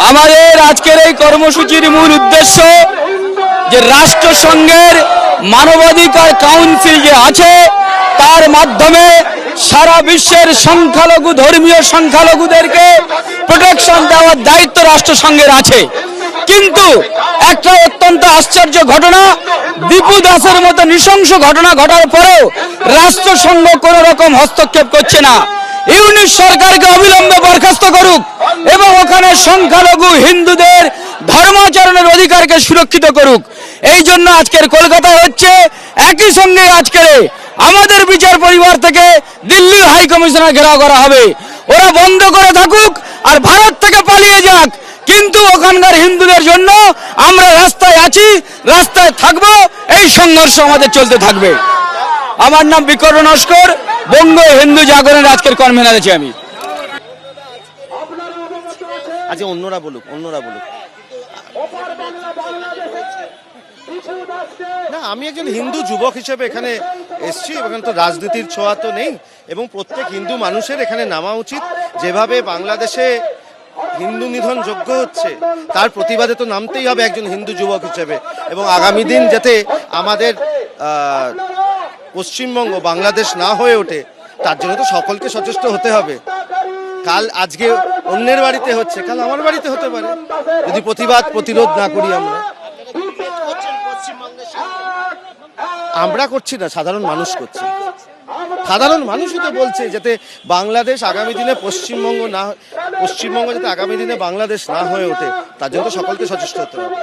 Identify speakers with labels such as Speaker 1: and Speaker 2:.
Speaker 1: আমাদের আজকের এই কর্মসূচির মূল উদ্দেশ্য যে রাষ্ট্রসংঘের মানবাধিকার কাউন্সিল যে আছে তার মাধ্যমে সারা বিশ্বের সংখ্যালঘু ধর্মীয় সংখ্যালঘুদেরকে প্রোটেকশন দেওয়ার দায়িত্ব রাষ্ট্রসংঘের আছে। কিন্তু একটা অত্যন্ত আশ্চর্য ঘটনা, দীপু দাসের মতো নৃশংস ঘটনা ঘটার পরেও রাষ্ট্রসংঘ কোনো রকম হস্তক্ষেপ করছে না। ইউনিট সরকারকে অবিলম্বে বরখাস্ত করুক এবং ওখানে সংখ্যালঘু হিন্দুদের ধর্মাচরণের অধিকারকে সুরক্ষিত করুক। এই জন্য আজকের কলকাতায় হচ্ছে, একই সঙ্গে আজকের আমাদের বিচার পরিবার থেকে দিল্লির হাই কমিশনার ঘেরাও করা হবে। ওরা বন্ধ করে থাকুক আর ভারত থেকে পালিয়ে যাক, কিন্তু ওখানকার হিন্দুদের জন্য আমরা রাস্তায় আছি, রাস্তায় থাকবো, এই সংঘর্ষ আমাদের চলতে থাকবে। আমার নাম বিকর্ণ নস্কর, বঙ্গ হিন্দু জাগরণের আজকের কনভেনার আছি আমি।
Speaker 2: আচ্ছা, অন্যরা বলুক। না, আমি একজন হিন্দু যুবক হিসেবে এখানে এসেছি। এখানে তো রাজনীতির ছোঁয়া তো নেই এবং প্রত্যেক হিন্দু মানুষের এখানে নামা উচিত। যেভাবে বাংলাদেশে হিন্দু নিধন যজ্ঞ হচ্ছে তার প্রতিবাদে তো নামতেই হবে একজন হিন্দু যুবক হিসেবে। এবং আগামী দিন যাতে আমাদের পশ্চিমবঙ্গ বাংলাদেশ না হয়ে ওঠে তার জন্য তো সকলকে সচেষ্ট হতে হবে। কাল আজকে অন্যের বাড়িতে হচ্ছে, কাল আমার বাড়িতে হতে পারে যদি প্রতিরোধ না করি। আমরা করছি না, সাধারণ মানুষ করছে। সাধারণ মানুষই তো বলছে যাতে বাংলাদেশ আগামী দিনে পশ্চিমবঙ্গ যাতে আগামী দিনে বাংলাদেশ না হয়ে ওঠে তার জন্য সকলকে সচেষ্ট হতে হবে।